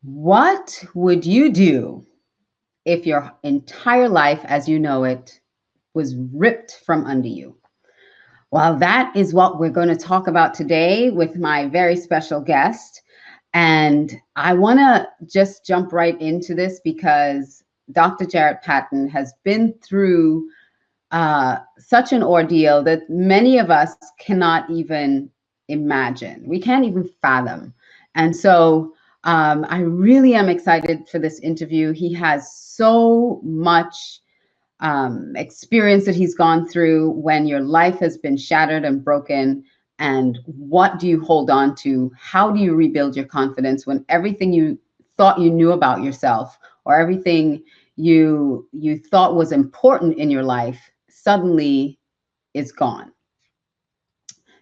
What would you do if your entire life as you know it was ripped from under you? Well, that is what we're going to talk about today with my very special guest. And I want to just jump right into this because Dr. Jarret Patton has been through such an ordeal that many of us cannot even imagine. We can't even fathom. And so I really am excited for this interview. He has so much experience that he's gone through when your life has been shattered and broken. And what do you hold on to? How do you rebuild your confidence when everything you thought you knew about yourself or everything you thought was important in your life suddenly is gone?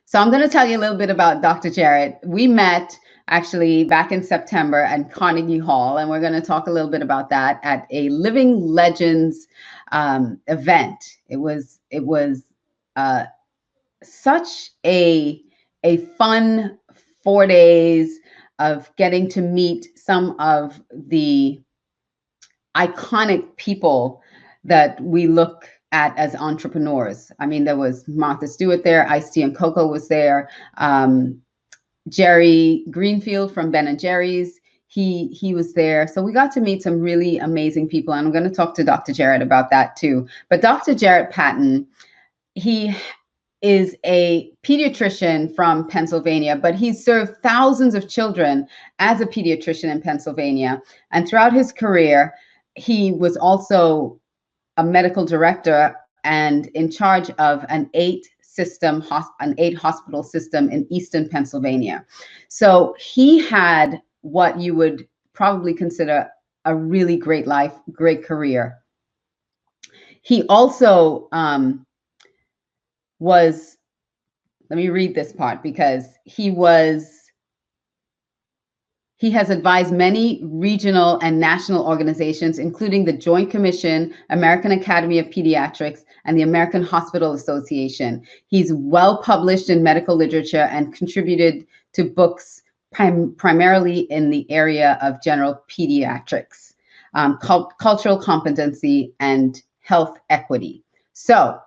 So I'm going to tell you a little bit about Dr. Jarret. We met actually back in September at Carnegie Hall, and we're going to talk a little bit about that at a Living Legends event. It was such a fun 4 days of getting to meet some of the iconic people that we look at as entrepreneurs. I mean, there was Martha Stewart there, Ice-T and Coco was there, Jerry Greenfield from Ben and Jerry's. He was there. So we got to meet some really amazing people. And I'm going to talk to Dr. Jarret about that too. But Dr. Jarret Patton, he is a pediatrician from Pennsylvania, but he's served thousands of children as a pediatrician in Pennsylvania. And throughout his career, he was also a medical director and in charge of an eight hospital system in Eastern Pennsylvania. So he had what you would probably consider a really great life, great career. He also was, let me read this part because he has advised many regional and national organizations, including the Joint Commission, American Academy of Pediatrics, and the American Hospital Association. He's well published in medical literature and contributed to books primarily in the area of general pediatrics, cultural competency, and health equity. So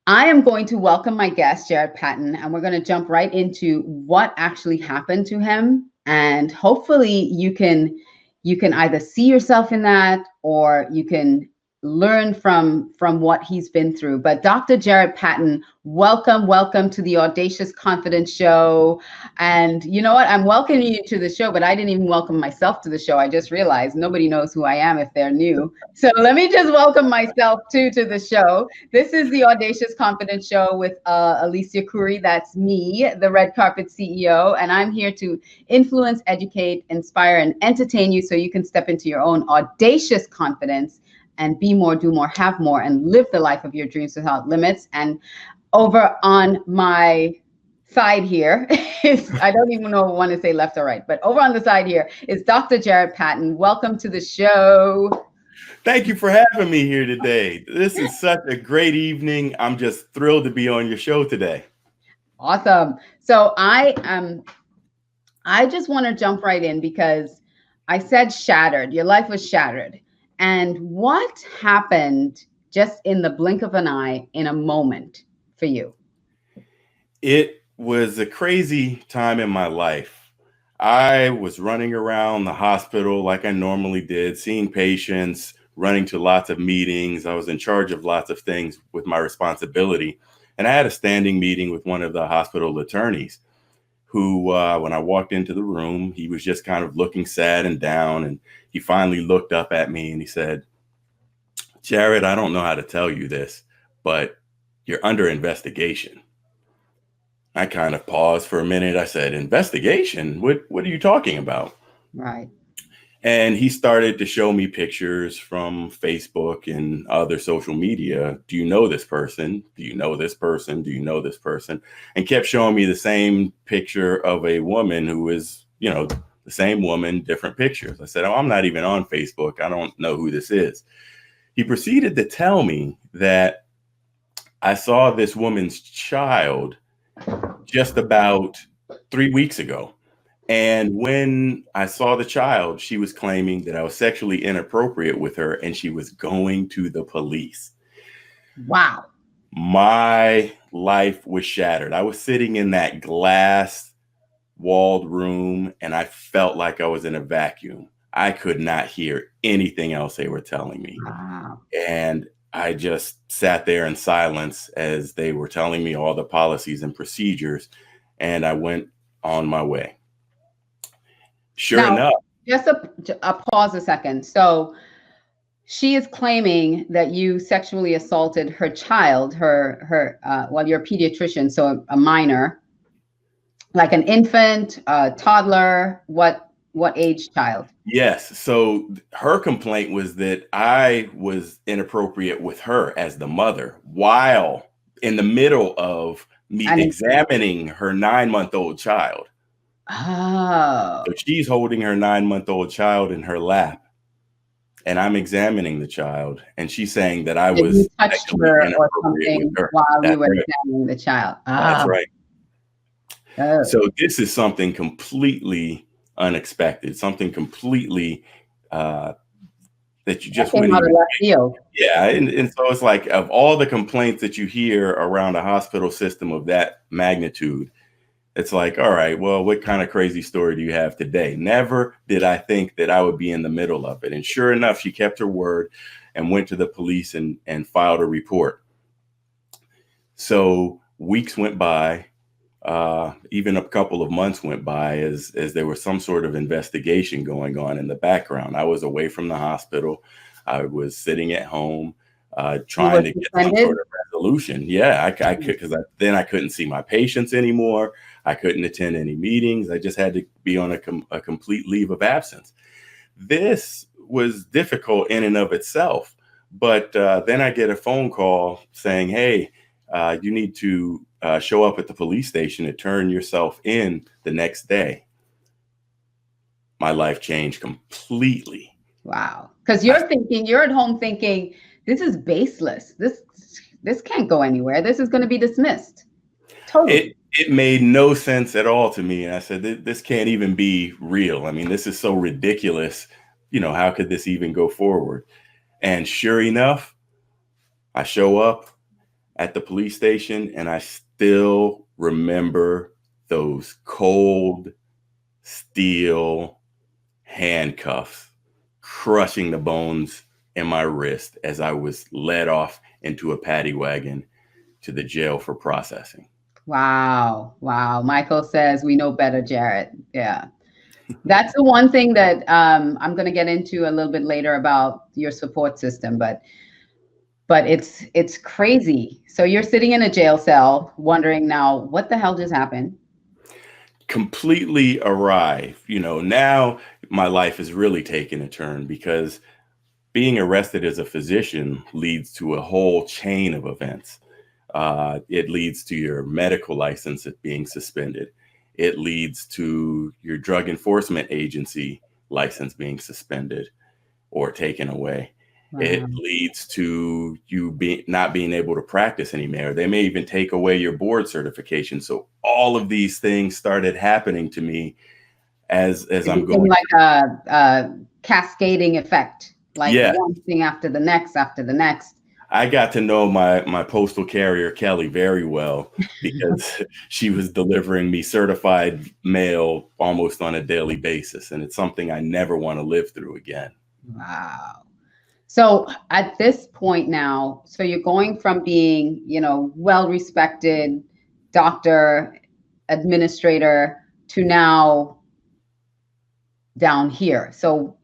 I am going to welcome my guest, Jarret Patton, and we're going to jump right into what actually happened to him. And hopefully you can either see yourself in that or you can learn from what he's been through. But Dr. Jarret Patton, welcome to the Audacious Confidence Show. And you know what? I'm welcoming you to the show, but I didn't even welcome myself to the show. I just realized nobody knows who I am if they're new. So let me just welcome myself too to the show. This is the Audacious Confidence Show with Alicia Couri. That's me, the Red Carpet CEO. And I'm here to influence, educate, inspire, and entertain you so you can step into your own audacious confidence and be more, do more, have more, and live the life of your dreams without limits. And over on my side here is, I don't even know if I want to say left or right, but over on the side here is Dr. Jarret Patton. Welcome to the show. Thank you for having me here today. This is such a great evening. I'm just thrilled to be on your show today. Awesome. So I just want to jump right in because I said shattered. Your life was shattered. And what happened just in the blink of an eye in a moment for you? It was a crazy time in my life. I was running around the hospital like I normally did, seeing patients, running to lots of meetings. I was in charge of lots of things with my responsibility. And I had a standing meeting with one of the hospital attorneys who, when I walked into the room, he was just kind of looking sad and down. And he finally looked up at me and he said, "Jarret, I don't know how to tell you this, but you're under investigation." I kind of paused for a minute. I said, "Investigation? What are you talking about?" Right. And he started to show me pictures from Facebook and other social media. "Do you know this person? Do you know this person? Do you know this person?" And kept showing me the same picture of a woman who is, the same woman, different pictures. I said, "Oh, I'm not even on Facebook. I don't know who this is." He proceeded to tell me that I saw this woman's child just about 3 weeks ago. And when I saw the child, she was claiming that I was sexually inappropriate with her and she was going to the police. Wow. My life was shattered. I was sitting in that glass walled room and I felt like I was in a vacuum. I could not hear anything else they were telling me. Wow. And I just sat there in silence as they were telling me all the policies and procedures. And I went on my way. Sure Now, enough. just a pause a second. So she is claiming that you sexually assaulted her child, well, you're a pediatrician, so a minor, like an infant, a toddler, what age child? Yes. So her complaint was that I was inappropriate with her as the mother while in the middle of me And examining her 9-month-old child. oh, So she's holding her 9-month-old child in her lap and I'm examining the child and she's saying that I that you was touched sexually her or inappropriate with something her. while you That's were right. examining the child. That's right. Oh. So this is something completely unexpected, something completely that you That just came wouldn't out of even left field. Yeah, and so it's like of all the complaints that you hear around a hospital system of that magnitude, it's like, all right, well, what kind of crazy story do you have today? Never did I think that I would be in the middle of it. And sure enough, she kept her word and went to the police and filed a report. So weeks went by, even a couple of months went by as there was some sort of investigation going on in the background. I was away from the hospital. I was sitting at home You trying were to get some suspended? sort of resolution. Yeah, I could, because then I couldn't see my patients anymore. I couldn't attend any meetings. I just had to be on a complete leave of absence. This was difficult in and of itself. But then I get a phone call saying, hey, you need to show up at the police station and turn yourself in the next day. My life changed completely. Wow. Because you're at home thinking, this is baseless. This can't go anywhere. This is going to be dismissed. Totally. It made no sense at all to me. And I said, this can't even be real. I mean, this is so ridiculous. You know, how could this even go forward? And sure enough, I show up at the police station and I still remember those cold steel handcuffs crushing the bones in my wrist as I was led off into a paddy wagon to the jail for processing. Wow. Wow. Michael says, we know better, Jarret. Yeah. That's the one thing that I'm going to get into a little bit later about your support system, but it's crazy. So you're sitting in a jail cell wondering now, what the hell just happened? Completely awry. You know, now my life has really taken a turn because being arrested as a physician leads to a whole chain of events. It leads to your medical license being suspended. It leads to your drug enforcement agency license being suspended or taken away. Wow. It leads to you not being able to practice anymore. They may even take away your board certification. So all of these things started happening to me as I'm going. Like a cascading effect, like Yeah. one thing after the next, after the next. I got to know my postal carrier, Kelly, very well because she was delivering me certified mail almost on a daily basis. And it's something I never want to live through again. Wow. So at this point now, so you're going from being, well-respected doctor, administrator to now down here. So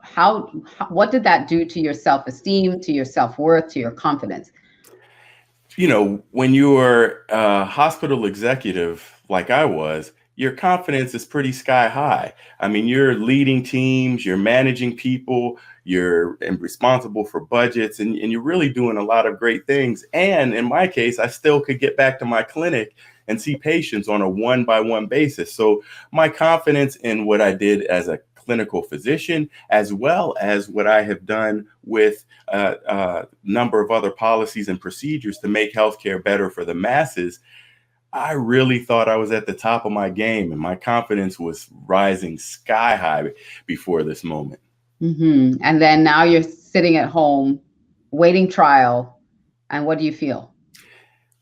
what did that do to your self-esteem, to your self-worth, to your confidence? You know, when you are a hospital executive like I was, your confidence is pretty sky high. I mean, you're leading teams, you're managing people, you're responsible for budgets, and you're really doing a lot of great things. And in my case, I still could get back to my clinic and see patients on a one-by-one basis. So my confidence in what I did as a clinical physician, as well as what I have done with a number of other policies and procedures to make healthcare better for the masses, I really thought I was at the top of my game, and my confidence was rising sky high before this moment. And then now you're sitting at home waiting trial. And what do you feel?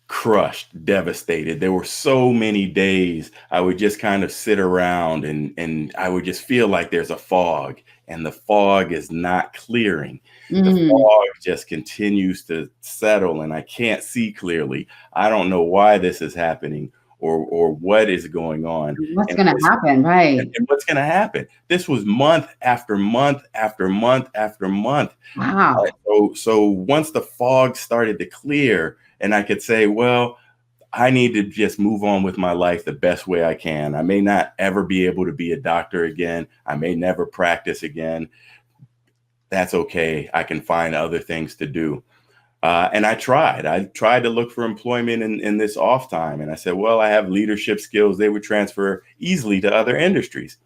Crushed, devastated. There were so many days I would just kind of sit around and I would just feel like there's a fog, and the fog is not clearing. The fog just continues to settle and I can't see clearly. I don't know why this is happening or what is going on. What's going to happen? Right. And what's going to happen? This was month after month after month after month. Wow. So once the fog started to clear, and I could say, well, I need to just move on with my life the best way I can. I may not ever be able to be a doctor again. I may never practice again. That's okay. I can find other things to do. And I tried to look for employment in this off time. And I said, well, I have leadership skills. They would transfer easily to other industries.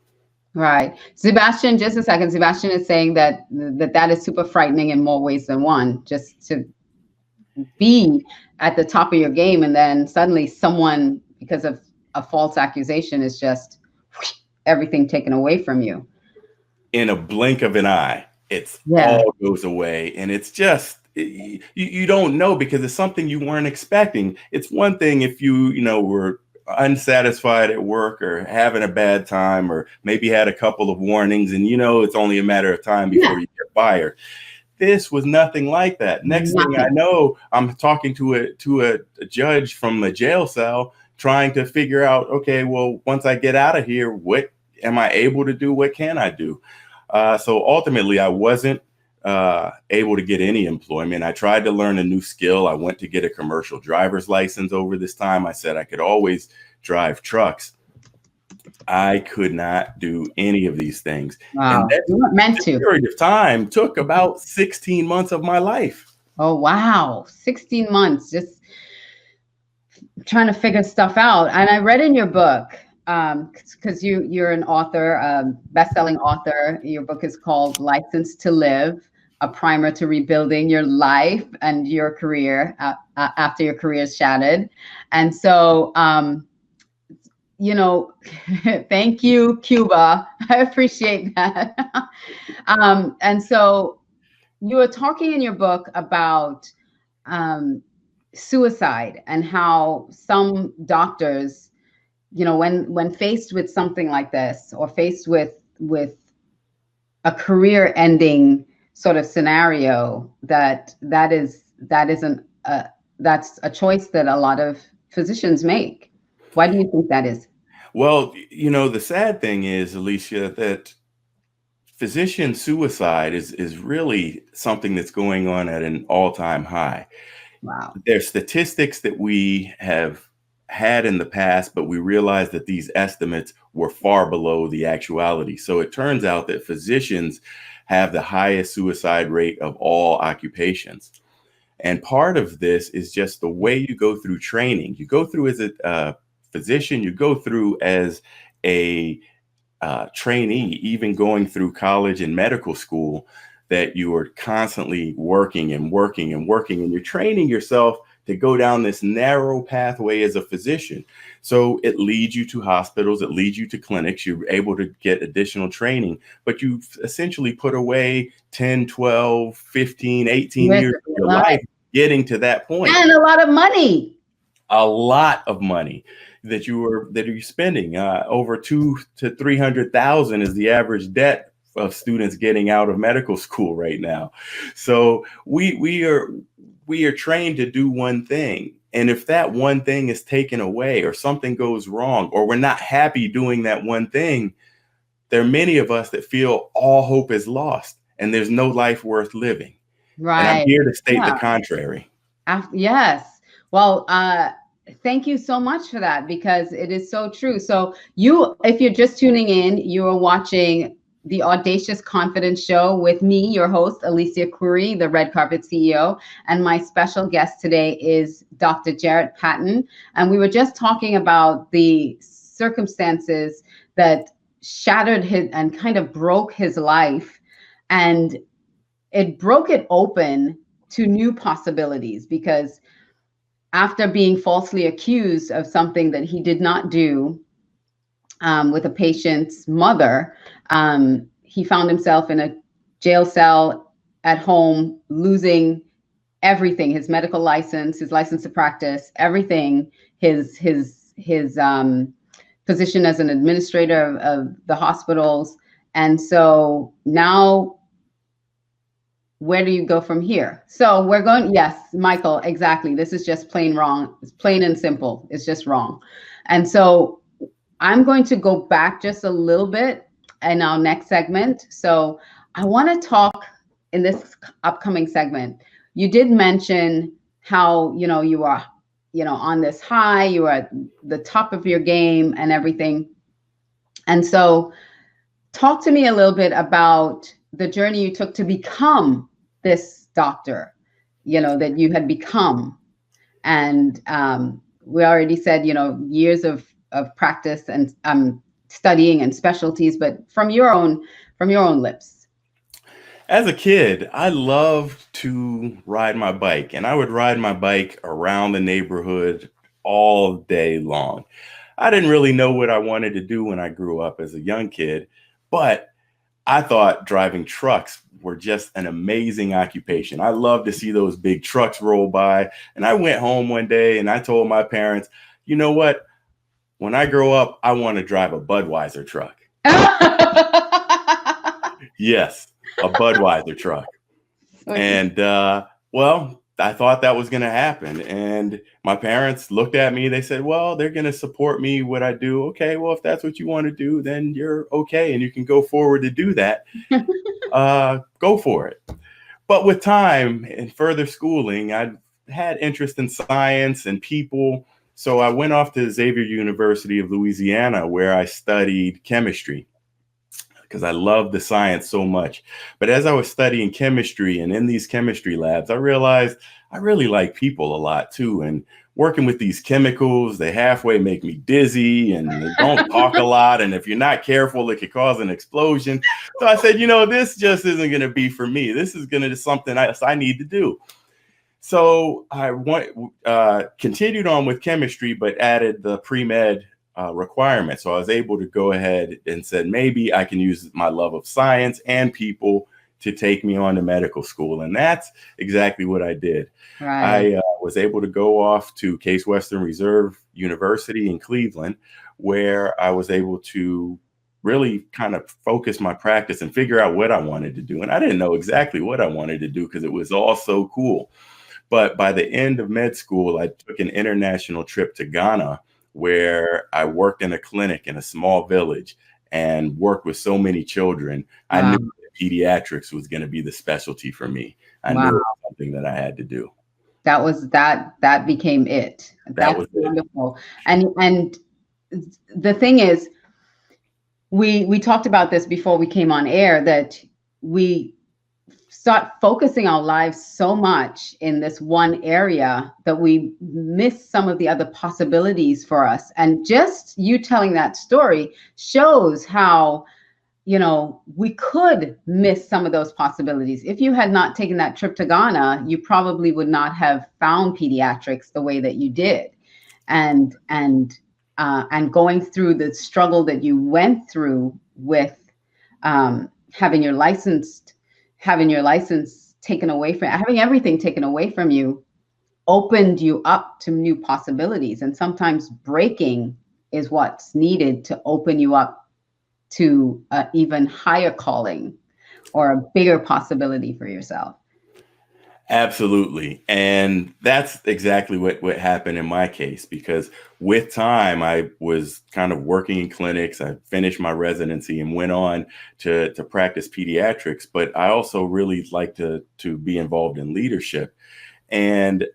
Right. Sebastian, just a second. Sebastian is saying that is super frightening in more ways than one, just to be at the top of your game and then suddenly someone, because of a false accusation, is just everything taken away from you. In a blink of an eye, all goes away. And it's just, you don't know, because it's something you weren't expecting. It's one thing if you were unsatisfied at work or having a bad time or maybe had a couple of warnings and it's only a matter of time before you get fired. This was nothing like that. Next thing I know, I'm talking to a judge from a jail cell trying to figure out, okay, well, once I get out of here, what am I able to do? What can I do? So ultimately, I wasn't able to get any employment. I tried to learn a new skill. I went to get a commercial driver's license over this time. I said I could always drive trucks. I could not do any of these things. Wow. And you weren't meant to. Period of time took about 16 months of my life. Oh, wow. 16 months just trying to figure stuff out. And I read in your book, because you're an author, best-selling author. Your book is called License to Live, a primer to rebuilding your life and your career after your career is shattered. And so, thank you, Cuba. I appreciate that. And so you were talking in your book about suicide and how some doctors, when faced with something like this or faced with a career-ending sort of scenario, that's a choice that a lot of physicians make. Why do you think that is? Well, the sad thing is, Alicia, that physician suicide is really something that's going on at an all-time high. Wow. There's statistics that we have had in the past, but we realized that these estimates were far below the actuality. So it turns out that physicians have the highest suicide rate of all occupations. And part of this is just the way you go through training. You go through as a physician, you go through as a trainee, even going through college and medical school, that you are constantly working and working and working, and you're training yourself to go down this narrow pathway as a physician. So it leads you to hospitals, it leads you to clinics, you're able to get additional training, but you've essentially put away 10, 12, 15, 18 years of your life getting to that point. And a lot of money. A lot of money that you're spending. Over $200,000 to $300,000 is the average debt of students getting out of medical school right now. So we are trained to do one thing. And if that one thing is taken away or something goes wrong, or we're not happy doing that one thing, there are many of us that feel all hope is lost and there's no life worth living. Right. And I'm here to state the contrary. Yes. Well, thank you so much for that, because it is so true. So if you're just tuning in, you are watching the Audacious Confidence Show with me, your host, Alicia Couri, the Red Carpet CEO. And my special guest today is Dr. Jarret Patton. And we were just talking about the circumstances that shattered his and kind of broke his life. And it broke it open to new possibilities, because after being falsely accused of something that he did not do with a patient's mother, he found himself in a jail cell at home, losing everything: his medical license, his license to practice, everything, his position as an administrator of the hospitals. And so now, where do you go from here? So we're going, yes, Michael, exactly. This is just plain wrong. It's plain and simple. It's just wrong. And so I'm going to go back just a little bit in our next segment. So I want to talk in this upcoming segment. You did mention how, you are, on this high, you are at the top of your game and everything. And so talk to me a little bit about the journey you took to become this doctor, that you had become. And we already said, years of practice and studying and specialties, but from your own lips. As a kid, I loved to ride my bike, and I would ride my bike around the neighborhood all day long. I didn't really know what I wanted to do when I grew up as a young kid, but I thought driving trucks were just an amazing occupation. I love to see those big trucks roll by. And I went home one day and I told my parents, you know what? When I grow up, I want to drive a Budweiser truck. Yes, a Budweiser truck. And well, I thought that was going to happen. And my parents looked at me. They said, well, they're going to support me what I do. Okay, well, if that's what you want to do, then you're okay. And you can go forward to do that. Go for it. But with time and further schooling, I had interest in science and people. So I went off to Xavier University of Louisiana, where I studied chemistry, because I love the science so much. But as I was studying chemistry and in these chemistry labs, I realized I really like people a lot too. And working with these chemicals, they halfway make me dizzy and they don't talk a lot. And if you're not careful, it could cause an explosion. So I said, this just isn't going to be for me. This is going to be something else I need to do. So I continued on with chemistry, but added the pre-med requirement. So I was able to go ahead and said, maybe I can use my love of science and people to take me on to medical school. And that's exactly what I did. Right. I was able to go off to Case Western Reserve University in Cleveland, where I was able to really kind of focus my practice and figure out what I wanted to do. And I didn't know exactly what I wanted to do because it was all so cool. But by the end of med school, I took an international trip to Ghana, where I worked in a clinic in a small village and worked with so many children. Wow. I knew that pediatrics was going to be the specialty for me. I knew it was something that I had to do. That became it. That was wonderful. And the thing is, we talked about this before we came on air, that we start focusing our lives so much in this one area that we miss some of the other possibilities for us. And just you telling that story shows how, we could miss some of those possibilities. If you had not taken that trip to Ghana, you probably would not have found pediatrics the way that you did. And going through the struggle that you went through with having your license taken away from, having everything taken away from you, opened you up to new possibilities. And sometimes breaking is what's needed to open you up to an even higher calling or a bigger possibility for yourself. Absolutely. And that's exactly what happened in my case, because with time, I was kind of working in clinics. I finished my residency and went on to practice pediatrics. But I also really like to be involved in leadership. And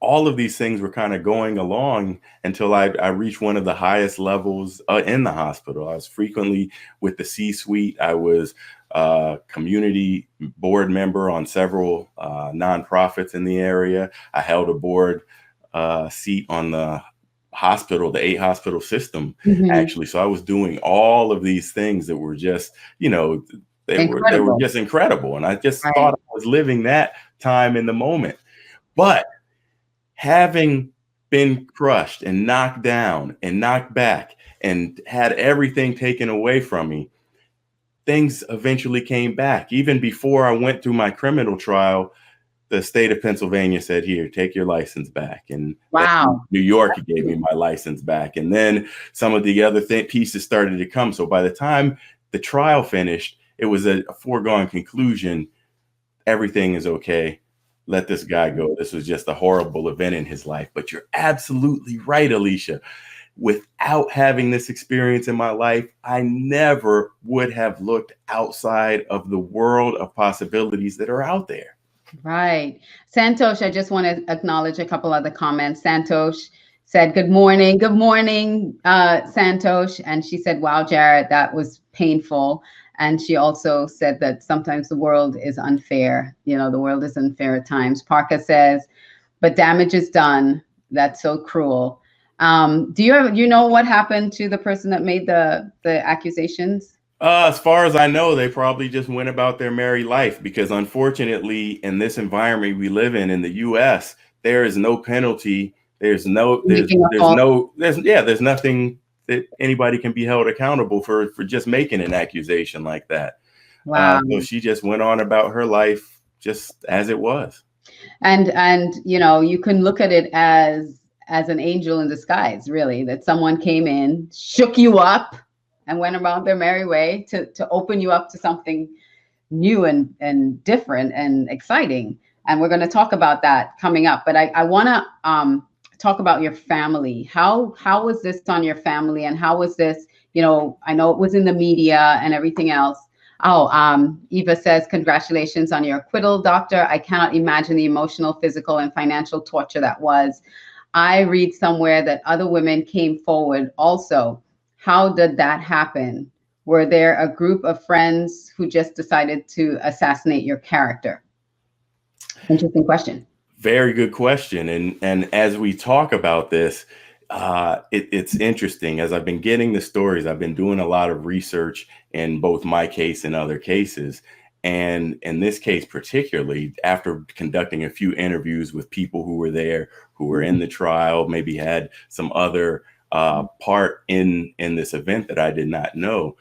all of these things were kind of going along until I reached one of the highest levels in the hospital. I was frequently with the C-suite. I was community board member on several nonprofits in the area. I held a board seat on the hospital, the 8-hospital system, actually. So I was doing all of these things that were just, they were just incredible. And I just thought I was living that time in the moment. But having been crushed and knocked down and knocked back and had everything taken away from me, things eventually came back. Even before I went through my criminal trial, the state of Pennsylvania said, here, take your license back. And Wow. New York gave me my license back. And then some of the other pieces started to come. So by the time the trial finished, it was a foregone conclusion. Everything is okay. Let this guy go. This was just a horrible event in his life. But you're absolutely right, Alicia. Without having this experience in my life, I never would have looked outside of the world of possibilities that are out there. Right. Santosh, I just want to acknowledge a couple other comments. Santosh said, good morning. Good morning, Santosh. And she said, wow, Jarret, that was painful. And she also said that sometimes the world is unfair. You know, the world is unfair at times. Parker says, but damage is done. That's so cruel. Do you know what happened to the person that made the accusations? As far as I know, they probably just went about their merry life, because unfortunately, in this environment we live in the US, there is no penalty. There's nothing that anybody can be held accountable for just making an accusation like that. Wow. So she just went on about her life just as it was. And you know, you can look at it as an angel in disguise, really, that someone came in, shook you up, and went about their merry way to open you up to something new and different and exciting. And we're going to talk about that coming up. But I want to talk about your family. How was this on your family, and how was this, you know, I know it was in the media and everything else. Oh, Eva says, congratulations on your acquittal, doctor. I cannot imagine the emotional, physical, and financial torture that was. I read somewhere that other women came forward also. How did that happen? Were there a group of friends who just decided to assassinate your character? Interesting question. Very good question. And as we talk about this, it's interesting. As I've been getting the stories, I've been doing a lot of research in both my case and other cases. And in this case, particularly, after conducting a few interviews with people who were there, who were in the trial, maybe had some other part in this event that I did not know,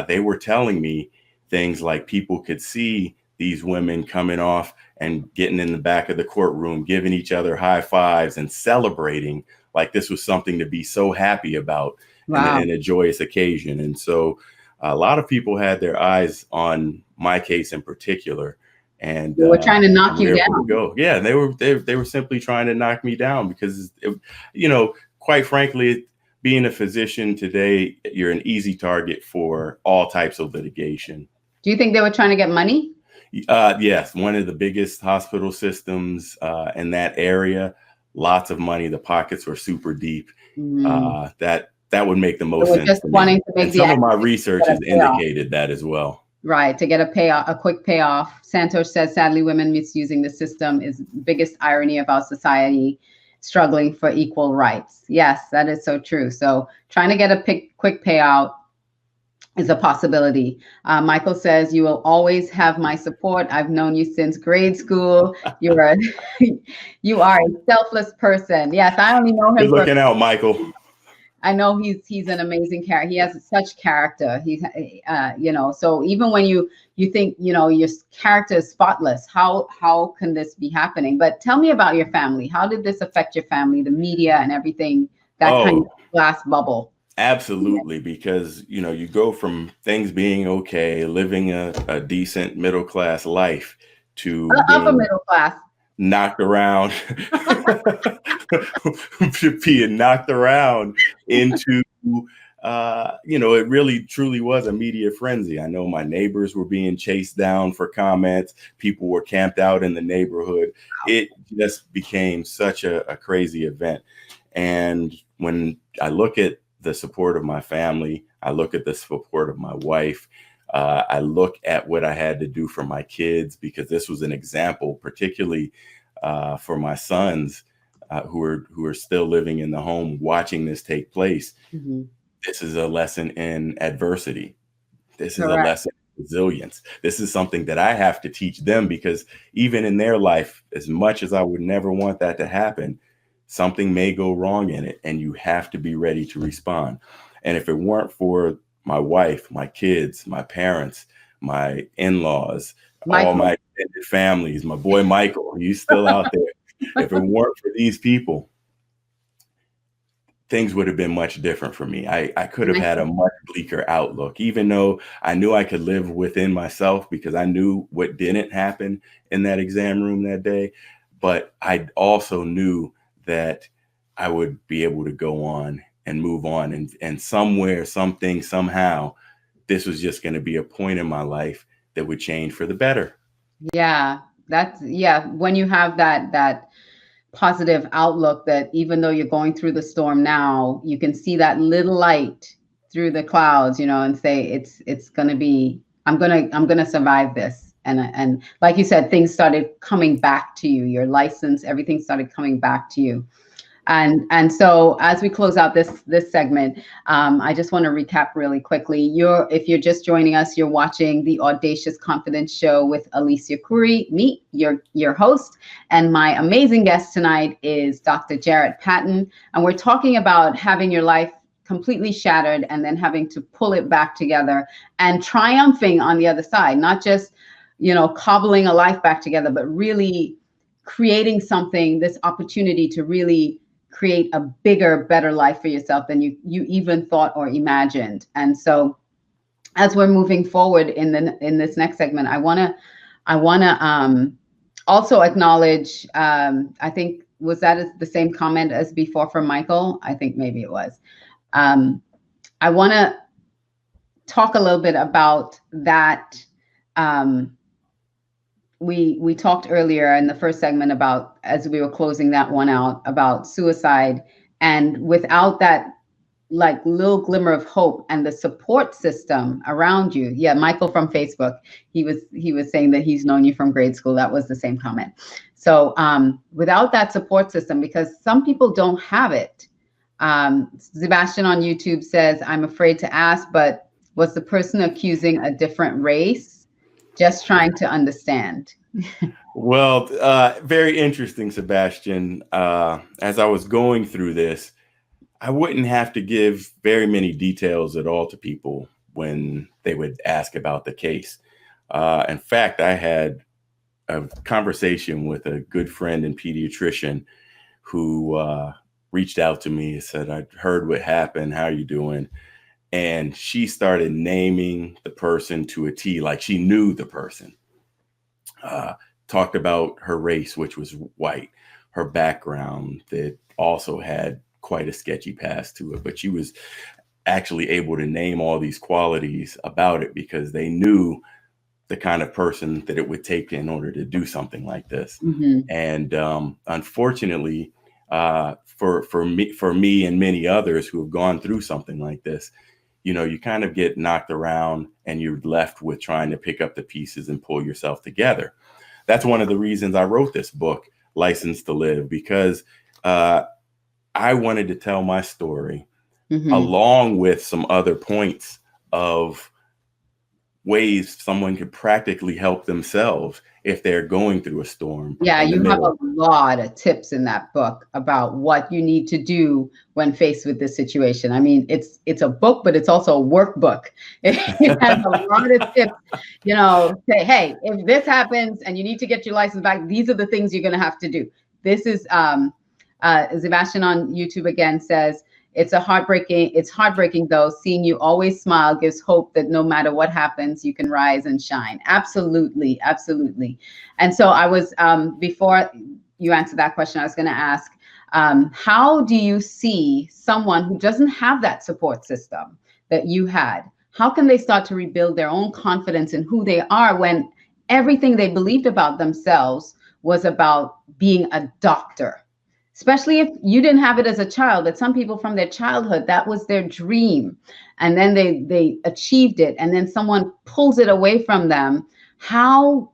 they were telling me things like people could see these women coming off and getting in the back of the courtroom, giving each other high fives and celebrating like this was something to be so happy about. Wow. and a joyous occasion. And so a lot of people had their eyes on my case in particular. And they were trying to knock you down. Yeah, they were simply trying to knock me down because, you know, quite frankly, being a physician today, you're an easy target for all types of litigation. Do you think they were trying to get money? Yes, one of the biggest hospital systems in that area, lots of money. The pockets were super deep. That would make the most sense. Just wanting to make some of my research has indicated that as well. Right, to get a quick payoff. Santosh says, sadly, women misusing the system is the biggest irony of our society, struggling for equal rights. Yes, that is so true. So trying to get a quick payout is a possibility. Michael says, you will always have my support. I've known you since grade school. You are a selfless person. Yes, I only know him. Good looking out, Michael. I know he's an amazing character. He has such character. He's, you know, so even when you think, you know, your character is spotless, how can this be happening? But tell me about your family. How did this affect your family, the media and everything, that kind of glass bubble? Absolutely, because, you know, you go from things being okay, living a decent middle class life to upper middle class, knocked around, being knocked around into, you know, it really truly was a media frenzy. I know my neighbors were being chased down for comments. People were camped out in the neighborhood. It just became such a crazy event. And when I look at the support of my family, I look at the support of my wife, I look at what I had to do for my kids, because this was an example, particularly for my sons who are still living in the home watching this take place. This is a lesson in adversity. This is a lesson in resilience. This is something that I have to teach them, because even in their life, as much as I would never want that to happen, something may go wrong in it, and you have to be ready to respond. And if it weren't for my wife, my kids, my parents, my in-laws, all my extended families, my boy Michael, he's still out there. If it weren't for these people, things would have been much different for me. I could have had a much bleaker outlook, even though I knew I could live within myself because I knew what didn't happen in that exam room that day. But I also knew that I would be able to go on and move on. And somewhere, something, somehow, this was just going to be a point in my life that would change for the better. Yeah, when you have that positive outlook, that even though you're going through the storm now, you can see that little light through the clouds, and say it's gonna be, I'm gonna survive this. And like you said, things started coming back to you, your license, everything started coming back to you. And so as we close out this segment, I just want to recap really quickly. If you're just joining us, you're watching the Audacious Confidence Show with Alicia Couri, me, your host, and my amazing guest tonight is Dr. Jarret Patton, and we're talking about having your life completely shattered and then having to pull it back together and triumphing on the other side, not just cobbling a life back together, but really creating something, this opportunity to really create a bigger, better life for yourself than you even thought or imagined. And so as we're moving forward in this next segment, I want to also acknowledge, I think, was that the same comment as before from Michael? I think maybe it was. I want to talk a little bit about that. We talked earlier in the first segment about, as we were closing that one out, about suicide, and without that like little glimmer of hope and the support system around you. Yeah, Michael from Facebook, he was saying that he's known you from grade school. That was the same comment. So without that support system, because some people don't have it. Sebastian on YouTube says, I'm afraid to ask, but was the person accusing a different race? Just trying to understand. Well, very interesting, Sebastian. As I was going through this, I wouldn't have to give very many details at all to people when they would ask about the case. In fact, I had a conversation with a good friend and pediatrician who reached out to me and said, I heard what happened. How are you doing? And she started naming the person to a T, like she knew the person. Talked about her race, which was white, her background that also had quite a sketchy past to it. But she was actually able to name all these qualities about it because they knew the kind of person that it would take in order to do something like this. Mm-hmm. And unfortunately, for me and many others who have gone through something like this, you kind of get knocked around and you're left with trying to pick up the pieces and pull yourself together. That's one of the reasons I wrote this book, License to Live, because I wanted to tell my story along with some other points of ways someone could practically help themselves if they're going through a storm. Yeah, you have a lot of tips in that book about what you need to do when faced with this situation. I mean, it's a book, but it's also a workbook. It has a lot of tips, say, hey, if this happens and you need to get your license back, these are the things you're going to have to do. This is Sebastian on YouTube again says, it's heartbreaking though. Seeing you always smile gives hope that no matter what happens, you can rise and shine. Absolutely. Absolutely. And so I was, before you answer that question, I was going to ask, how do you see someone who doesn't have that support system that you had? How can they start to rebuild their own confidence in who they are when everything they believed about themselves was about being a doctor? Especially if you didn't have it as a child, that some people from their childhood, that was their dream. And then they achieved it. And then someone pulls it away from them. How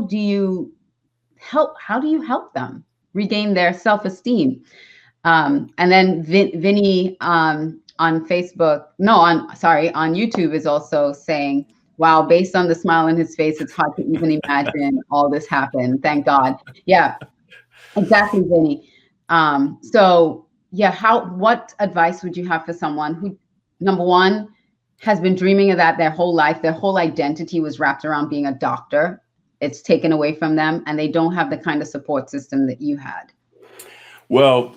do you help them regain their self-esteem? And then Vinny on YouTube is also saying, wow, based on the smile on his face, it's hard to even imagine all this happened. Thank God. Yeah, exactly, Vinny. So yeah, what advice would you have for someone who, number one, has been dreaming of that their whole life? Their whole identity was wrapped around being a doctor. It's taken away from them, and they don't have the kind of support system that you had. Well,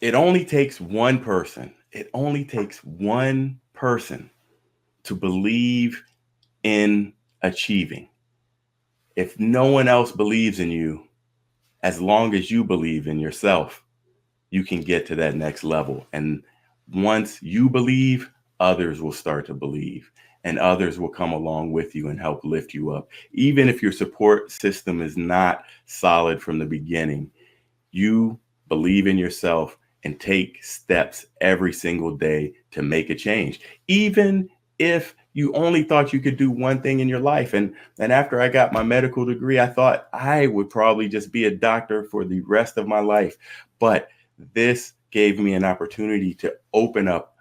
it only takes one person. It only takes one person to believe in achieving. If no one else believes in you, as long as you believe in yourself, you can get to that next level. And once you believe, others will start to believe, and others will come along with you and help lift you up. Even if your support system is not solid from the beginning, you believe in yourself and take steps every single day to make a change. Even if you only thought you could do one thing in your life. And after I got my medical degree, I thought I would probably just be a doctor for the rest of my life. But this gave me an opportunity to open up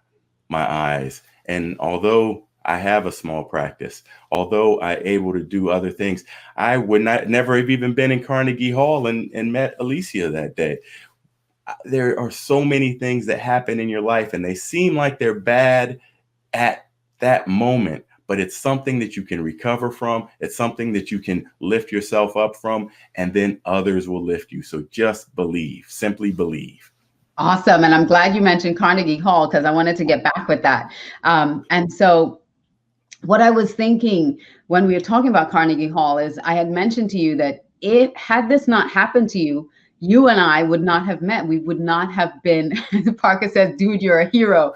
my eyes. And although I have a small practice, although I'm able to do other things, I would never have even been in Carnegie Hall and met Alicia that day. There are so many things that happen in your life, and they seem like they're bad at that moment, but it's something that you can recover from. It's something that you can lift yourself up from, and then others will lift you. So just believe, simply believe. Awesome. And I'm glad you mentioned Carnegie Hall, because I wanted to get back with that. And so what I was thinking when we were talking about Carnegie Hall is I had mentioned to you that had this not happened to you, you and I would not have met. We would not have been, Parker says, dude, you're a hero.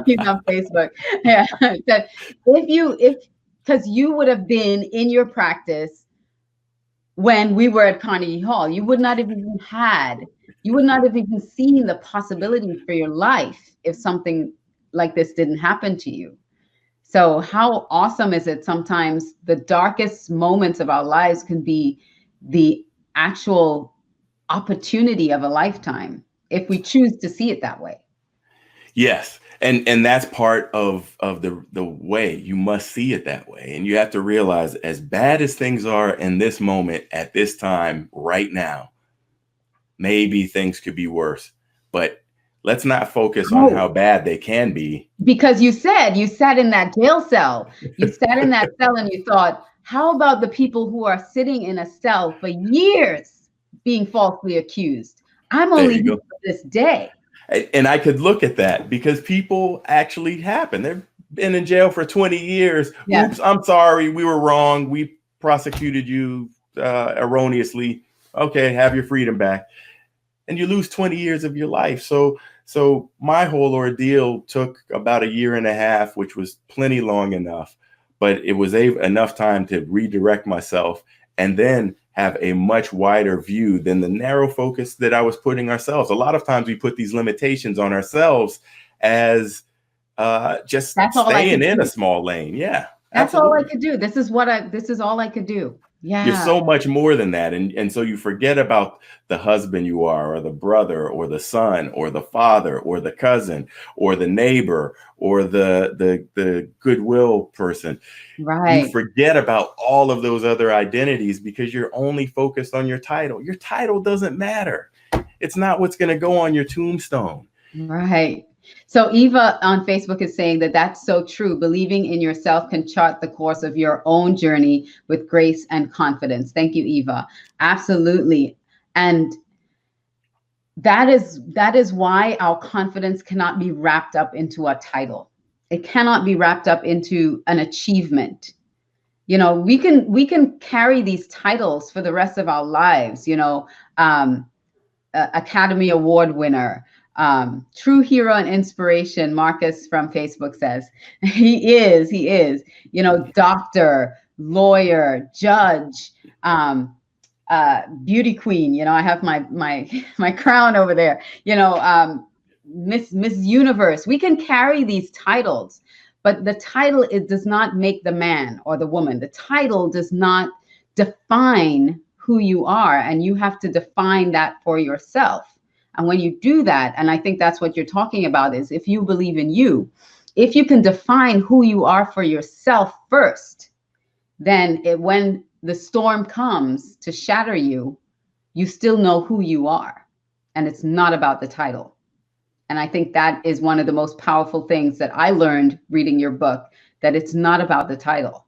He's on Facebook. Yeah. That because you would have been in your practice when we were at Carnegie Hall, you would not have even seen the possibilities for your life if something like this didn't happen to you. So how awesome is it? Sometimes the darkest moments of our lives can be the actual opportunity of a lifetime if we choose to see it that way. Yes. And that's part of the way you must see it that way. And you have to realize, as bad as things are in this moment, at this time, right now, maybe things could be worse, but let's not focus on how bad they can be. Because you sat in that jail cell. You sat in that cell and you thought, how about the people who are sitting in a cell for years being falsely accused? I'm only here for this day. And I could look at that because people actually happen. They've been in jail for 20 years. Yeah. Oops, I'm sorry. We were wrong. We prosecuted you erroneously. Okay, have your freedom back. And you lose 20 years of your life. So my whole ordeal took about 1.5 years, which was plenty long enough, but it was enough time to redirect myself and then have a much wider view than the narrow focus that I was putting ourselves. A lot of times we put these limitations on ourselves as just staying in a small lane. Yeah. That's absolutely all I could do. This is all I could do. Yeah. You're so much more than that. And so you forget about the husband you are, or the brother, or the son, or the father, or the cousin, or the neighbor, or the goodwill person. Right. You forget about all of those other identities because you're only focused on your title. Your title doesn't matter. It's not what's going to go on your tombstone. Right. So Eva on Facebook is saying that that's so true. Believing in yourself can chart the course of your own journey with grace and confidence. Thank you, Eva. Absolutely. And that is why our confidence cannot be wrapped up into a title. It cannot be wrapped up into an achievement. You know, we can carry these titles for the rest of our lives, you know, Academy Award winner, true hero and inspiration, Marcus from Facebook says. He is, you know, doctor, lawyer, judge, beauty queen. You know, I have my crown over there, you know, Miss Universe. We can carry these titles, but the title, it does not make the man or the woman. The title does not define who you are, and you have to define that for yourself. And when you do that, and I think that's what you're talking about, is if you believe in you, if you can define who you are for yourself first, then when the storm comes to shatter you, you still know who you are, and it's not about the title. And I think that is one of the most powerful things that I learned reading your book, that it's not about the title.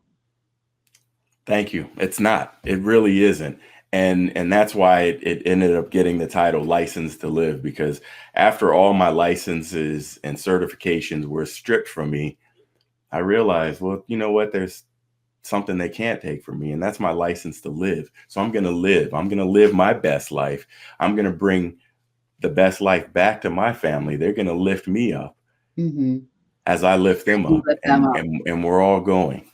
Thank you. It's not. It really isn't. And that's why it ended up getting the title License to Live, because after all my licenses and certifications were stripped from me, I realized, well, you know what? There's something they can't take from me, and that's my license to live. So I'm going to live. I'm going to live my best life. I'm going to bring the best life back to my family. They're going to lift me up as I lift them up, and we're all going.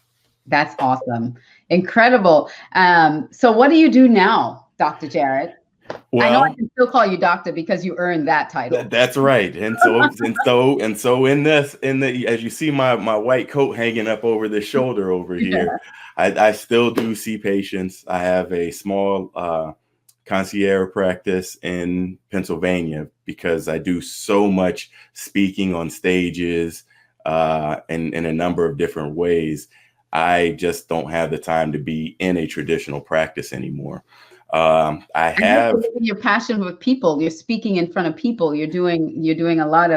That's awesome. Incredible. So what do you do now, Dr. Jarret? Well, I know I can still call you doctor because you earned that title. That's right. And so in the as you see my white coat hanging up over the shoulder over here, I still do see patients. I have a small concierge practice in Pennsylvania because I do so much speaking on stages in a number of different ways. I just don't have the time to be in a traditional practice anymore. I have your passion with people. You're speaking in front of people. You're doing a lot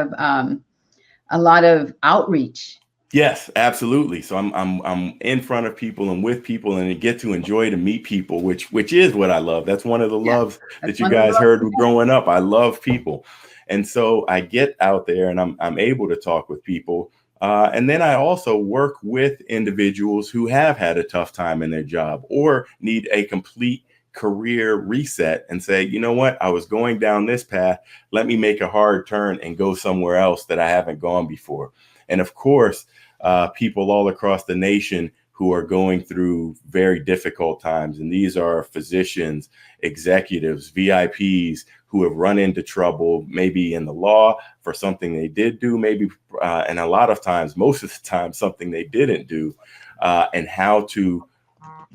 of outreach. Yes, absolutely. So I'm in front of people and with people, and I get to enjoy to meet people, which is what I love. That's one of the loves that you guys heard growing up. I love people, and so I get out there and I'm able to talk with people. And then I also work with individuals who have had a tough time in their job or need a complete career reset and say, you know what, I was going down this path. Let me make a hard turn and go somewhere else that I haven't gone before. And of course, people all across the nation who are going through very difficult times. And these are physicians, executives, VIPs who have run into trouble, maybe in the law for something they did do, maybe, and a lot of times, most of the time, something they didn't do, and how to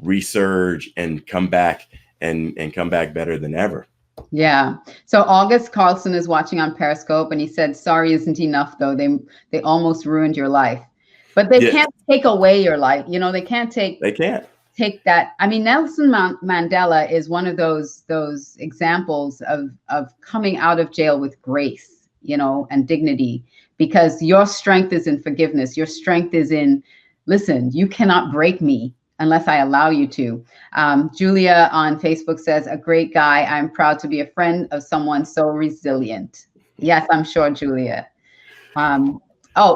resurge and come back and come back better than ever. Yeah. So August Carlson is watching on Periscope, and he said, sorry isn't enough, though. They almost ruined your life. But they can't take away your life. You know, they can't take that. I mean, Nelson Mandela is one of those examples of coming out of jail with grace, you know, and dignity, because your strength is in forgiveness. Your strength is in, listen, you cannot break me unless I allow you to. Julia on Facebook says, a great guy. I'm proud to be a friend of someone so resilient. Yes, I'm sure, Julia.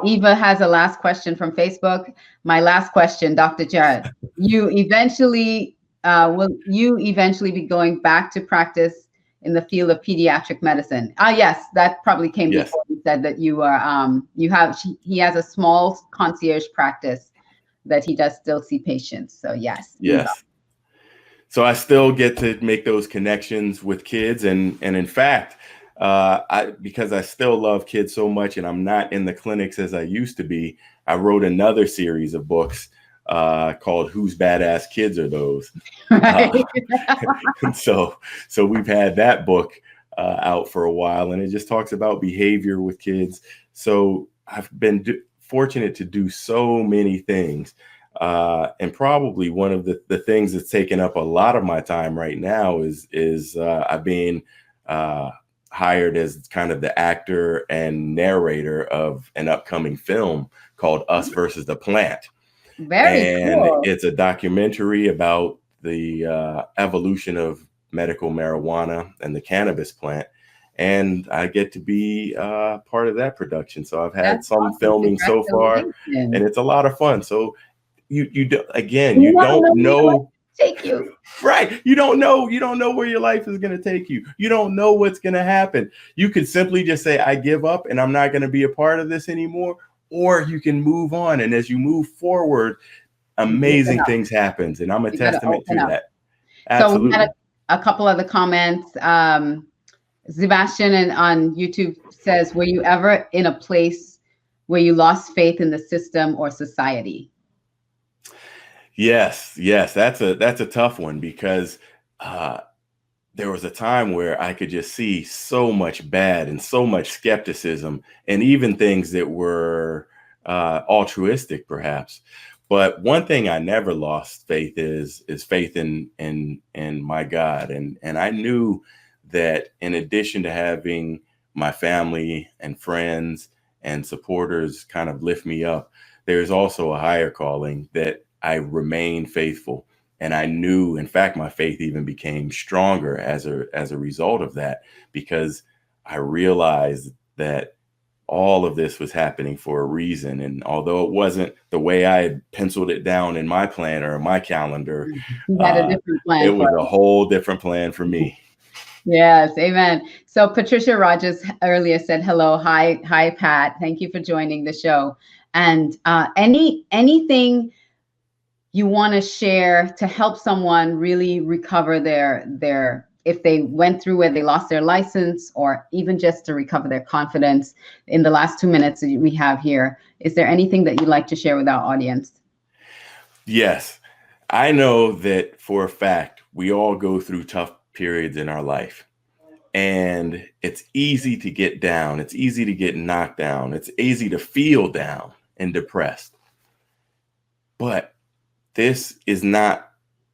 Eva has a last question from Facebook. My last question, Dr. Jarret, will you eventually be going back to practice in the field of pediatric medicine? Yes, that probably came before you said that you are, he has a small concierge practice that he does still see patients. So yes. Yes. So I still get to make those connections with kids. And in fact, because I still love kids so much and I'm not in the clinics as I used to be, I wrote another series of books called Whose Badass Kids Are Those? Right. So we've had that book out for a while, and it just talks about behavior with kids. So I've been fortunate to do so many things. And probably one of the things that's taken up a lot of my time right now is I've been hired as kind of the actor and narrator of an upcoming film called Us versus the Plant. Very cool. It's a documentary about the evolution of medical marijuana and the cannabis plant. And I get to be part of that production. So I've had some filming so far, and it's a lot of fun. So you don't know. Take you right. You don't know where your life is going to take you. You don't know what's going to happen. You could simply just say, I give up and I'm not going to be a part of this anymore. Or you can move on. And as you move forward, amazing things happen. And I'm a testament to that. Absolutely. So we had a couple of the comments. Sebastian on YouTube says, were you ever in a place where you lost faith in the system or society? Yes, that's a tough one, because there was a time where I could just see so much bad and so much skepticism, and even things that were altruistic, perhaps. But one thing I never lost faith is faith in my God. And I knew that in addition to having my family and friends and supporters kind of lift me up, there's also a higher calling that I remain faithful. And I knew, in fact, my faith even became stronger as a result of that, because I realized that all of this was happening for a reason. And although it wasn't the way I had penciled it down in my planner or my calendar, You had a different plan. it was a whole different plan for me. Yes, amen. So Patricia Rogers earlier said, hello, hi, Pat. Thank you for joining the show. And anything you want to share to help someone really recover their if they went through where they lost their license, or even just to recover their confidence in the last 2 minutes that we have here. Is there anything that you'd like to share with our audience? Yes, I know that for a fact, we all go through tough periods in our life, and it's easy to get down. It's easy to get knocked down. It's easy to feel down and depressed. But this is not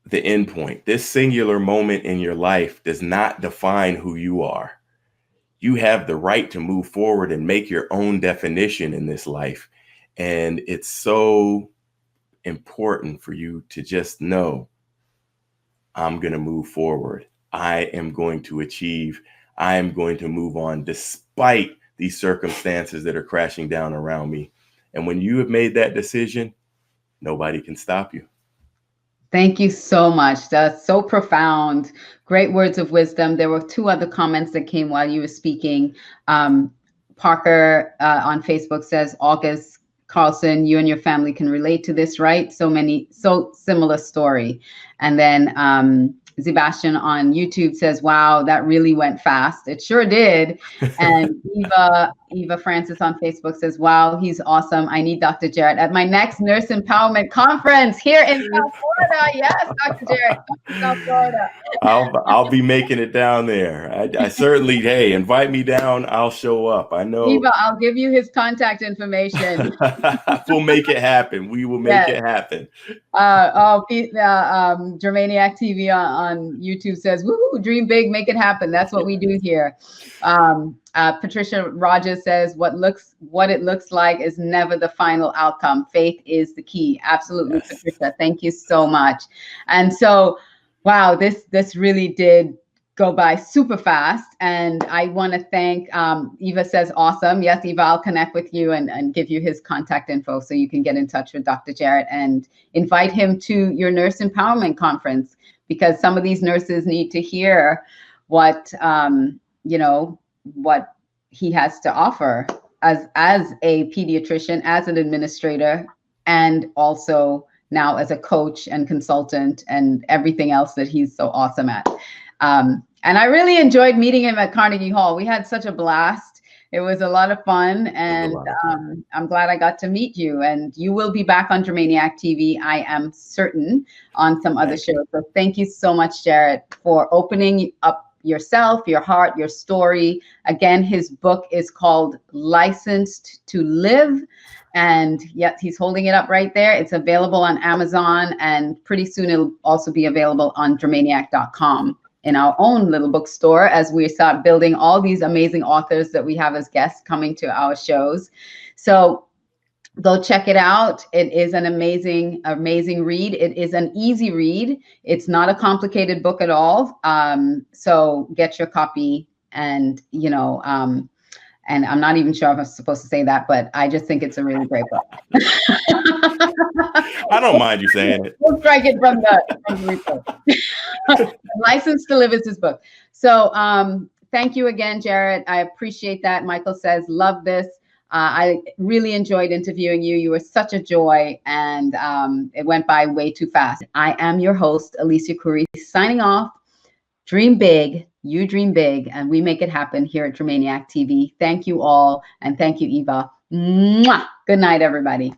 the end point. This singular moment in your life does not define who you are. You have the right to move forward and make your own definition in this life. And it's so important for you to just know, I'm going to move forward. I am going to achieve. I am going to move on despite these circumstances that are crashing down around me. And when you have made that decision, nobody can stop you. Thank you so much. That's so profound. Great words of wisdom. There were 2 other comments that came while you were speaking. Parker on Facebook says, August Carlson, you and your family can relate to this, right? So similar story. And then Sebastian on YouTube says, wow, that really went fast. It sure did. And Eva Francis on Facebook says, wow, he's awesome. I need Dr. Jarret at my next nurse empowerment conference here in South Florida. Yes, Dr. Jarret, South Florida. I'll be making it down there. I certainly, hey, invite me down. I'll show up. I know. Eva, I'll give you his contact information. We'll make it happen. We will make it happen. Germaniac TV on YouTube says, woohoo, dream big, make it happen. That's what we do here. Patricia Rogers says, what it looks like is never the final outcome. Faith is the key. Absolutely, yes. Patricia, thank you so much. And so, wow, this really did go by super fast. And I want to thank, Eva says, awesome. Yes, Eva, I'll connect with you and give you his contact info so you can get in touch with Dr. Jarret and invite him to your nurse empowerment conference, because some of these nurses need to hear what, what he has to offer as a pediatrician, as an administrator, and also now as a coach and consultant and everything else that he's so awesome at. And I really enjoyed meeting him at Carnegie Hall. We had such a blast. It was a lot of fun, and I'm glad I got to meet you. And you will be back on Germaniac TV, I am certain, on some other shows. So thank you so much, Jarret, for opening up yourself, your heart, your story. Again, his book is called Licensed to Live. And yes, he's holding it up right there. It's available on Amazon, and pretty soon it'll also be available on Germaniac.com in our own little bookstore as we start building all these amazing authors that we have as guests coming to our shows. So go check it out. It is an amazing, amazing read. It is an easy read. It's not a complicated book at all. So get your copy, and, and I'm not even sure if I'm supposed to say that, but I just think it's a really great book. I don't mind you saying it. We'll strike it from the report. Licensed to Live is his book. So thank you again, Jarret. I appreciate that. Michael says, love this. I really enjoyed interviewing you. You were such a joy, and it went by way too fast. I am your host, Alicia Couri, signing off. Dream big, you dream big, and we make it happen here at Germaniac TV. Thank you all, and thank you, Eva. Mwah! Good night, everybody.